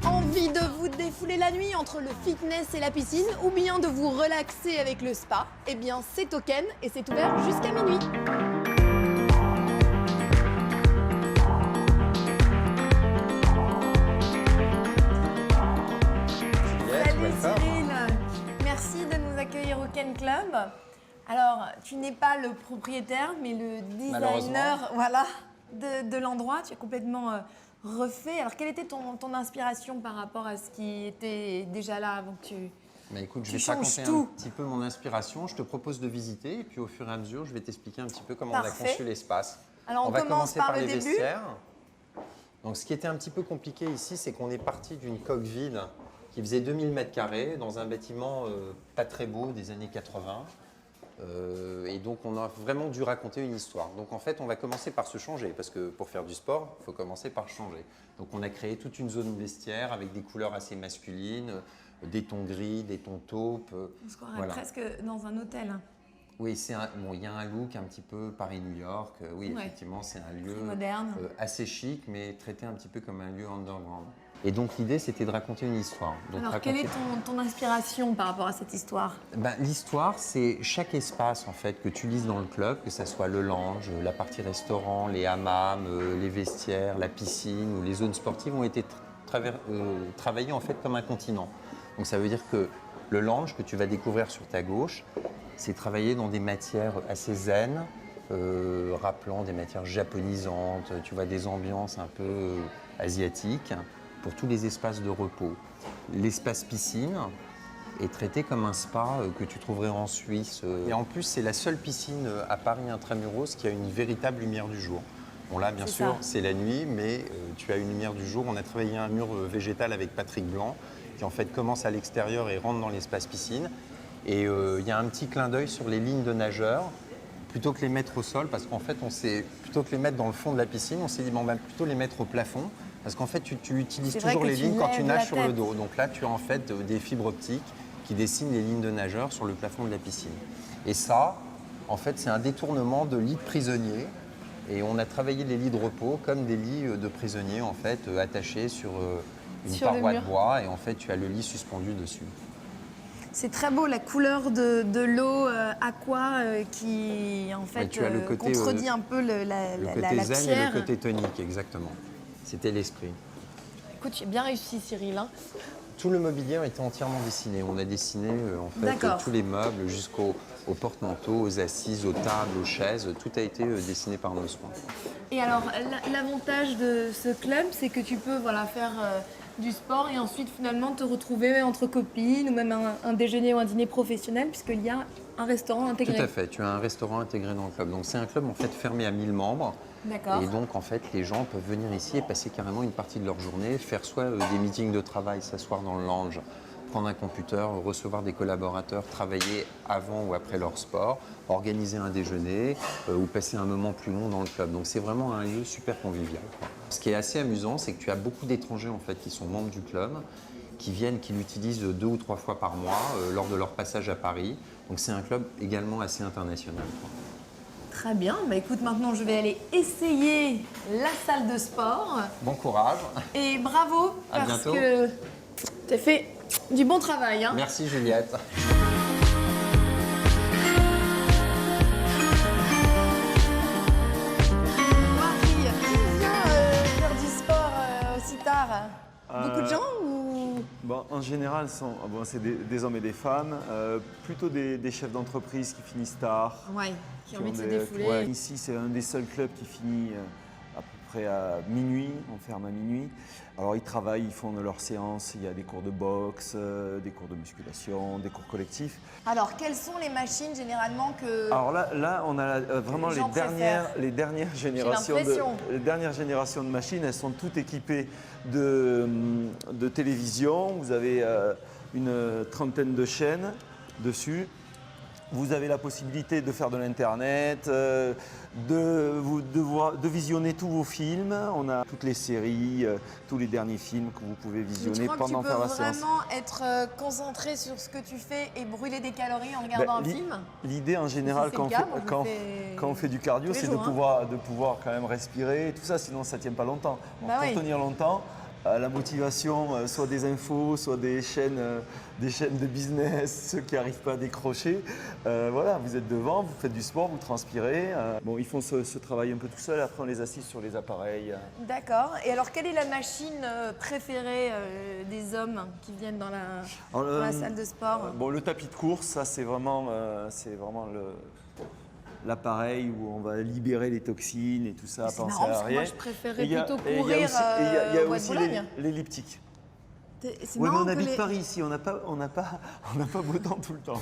Envie de vous défouler la nuit entre le fitness et la piscine ou bien de vous relaxer avec le spa? Eh bien, c'est Token et c'est ouvert jusqu'à minuit. Salut Cyril, merci de nous accueillir au Ken Club. Alors, tu n'es pas le propriétaire, mais le designer voilà, de l'endroit. Tu es complètement refait. Alors, quelle était ton inspiration par rapport à ce qui était déjà là avant que tu... Bah écoute, je vais te raconter un petit peu mon inspiration. Je te propose de visiter et puis au fur et à mesure, je vais t'expliquer un petit peu comment on a conçu l'espace. Alors, on va commence commencer par les le début. vestiaires. Donc, ce qui était un petit peu compliqué ici, c'est qu'on est parti d'une coque vide qui faisait 2000 m² dans un bâtiment pas très beau des années 80. Et donc, on a vraiment dû raconter une histoire. Donc, en fait, on va commencer par se changer parce que pour faire du sport, il faut commencer par changer. Donc, on a créé toute une zone vestiaire avec des couleurs assez masculines, des tons gris, des tons taupes. On se croirait presque dans un hôtel. Oui, il y a un look un petit peu Paris-New York. Oui, effectivement, c'est un lieu moderne, assez chic, mais traité un petit peu comme un lieu underground. Et donc, l'idée, c'était de raconter une histoire. Donc, alors, quelle est ton inspiration par rapport à cette histoire? L'histoire, c'est chaque espace en fait, que tu lises dans le club, que ce soit le lounge, la partie restaurant, les hammams, les vestiaires, la piscine ou les zones sportives ont été travaillées en fait, comme un continent. Donc, ça veut dire que le lounge que tu vas découvrir sur ta gauche, c'est travaillé dans des matières assez zen, rappelant des matières japonisantes, tu vois, des ambiances un peu asiatiques, pour tous les espaces de repos. L'espace piscine est traité comme un spa que tu trouverais en Suisse. Et en plus, c'est la seule piscine à Paris intramuros qui a une véritable lumière du jour. Bon là, bien sûr, c'est la nuit, mais tu as une lumière du jour. On a travaillé un mur végétal avec Patrick Blanc, qui en fait commence à l'extérieur et rentre dans l'espace piscine. Et il y a un petit clin d'œil sur les lignes de nageurs, plutôt que les mettre au sol, parce qu'en fait, plutôt que les mettre dans le fond de la piscine, on s'est dit, on va plutôt les mettre au plafond, parce qu'en fait, tu utilises toujours les lignes quand tu nages sur le dos. Donc là, tu as en fait des fibres optiques qui dessinent les lignes de nageurs sur le plafond de la piscine. Et ça, en fait, c'est un détournement de lits de prisonniers. Et on a travaillé les lits de repos comme des lits de prisonniers, en fait, attachés sur une paroi de bois. Et en fait, tu as le lit suspendu dessus. C'est très beau, la couleur de l'eau aqua qui, en fait, contredit un peu la zen pierre. Et le côté tonique, exactement. C'était l'esprit. Écoute, tu as bien réussi, Cyril. Hein. Tout le mobilier a été entièrement dessiné. On a dessiné en fait tous les meubles jusqu'aux porte-manteaux, aux assises, aux tables, aux chaises. Tout a été dessiné par nos soins. Et alors, l'avantage de ce club, c'est que tu peux faire du sport et ensuite finalement te retrouver entre copines ou même un déjeuner ou un dîner professionnel puisqu'il y a un restaurant intégré. Tout à fait, tu as un restaurant intégré dans le club. Donc c'est un club en fait fermé à 1000 membres. D'accord. Et donc en fait les gens peuvent venir ici et passer carrément une partie de leur journée, faire soit des meetings de travail, s'asseoir dans le lounge, prendre un computer, recevoir des collaborateurs, travailler avant ou après leur sport, organiser un déjeuner ou passer un moment plus long dans le club. Donc c'est vraiment un lieu super convivial, quoi. Ce qui est assez amusant, c'est que tu as beaucoup d'étrangers en fait qui sont membres du club, qui l'utilisent 2 ou 3 fois par mois lors de leur passage à Paris. Donc c'est un club également assez international, quoi. Très bien, écoute, maintenant je vais aller essayer la salle de sport. Bon courage. Et bravo, à parce bientôt. Que tu as fait du bon travail. Hein. Merci Juliette. Marie, qui vient faire du sport aussi tard? Beaucoup de gens ou... En général, c'est des hommes et des femmes, plutôt des chefs d'entreprise qui finissent tard. Ouais, qui ont envie de se défouler. Ici, c'est un des seuls clubs qui finit à peu près à minuit, on ferme à minuit. Alors ils travaillent, ils font leurs séances, il y a des cours de boxe, des cours de musculation, des cours collectifs. Alors quelles sont les machines généralement que... Alors là on a vraiment les dernières générations de machines, elles sont toutes équipées de télévision. Vous avez une trentaine de chaînes dessus. Vous avez la possibilité de faire de l'internet, de visionner tous vos films. On a toutes les séries, tous les derniers films que vous pouvez visionner pendant faire la séance. Tu peux vraiment être concentré sur ce que tu fais et brûler des calories en regardant un film? L'idée en général quand on fait du cardio, c'est de pouvoir quand même respirer et tout ça, sinon ça ne tient pas longtemps. Pour tenir longtemps, la motivation, soit des infos, soit des chaînes de business, ceux qui n'arrivent pas à décrocher. Voilà, vous êtes devant, vous faites du sport, vous transpirez. Bon, ils font ce travail un peu tout seul, après on les assise sur les appareils. D'accord. Et alors, quelle est la machine préférée des hommes qui viennent dans la salle de sport? Bon, le tapis de course, ça c'est vraiment l'appareil où on va libérer les toxines et tout ça, penser à rien. Moi, je préférais plutôt courir. Il y a aussi l'elliptique. C'est oui, mais marrant on habite Paris ici, on n'a pas beau temps tout le temps.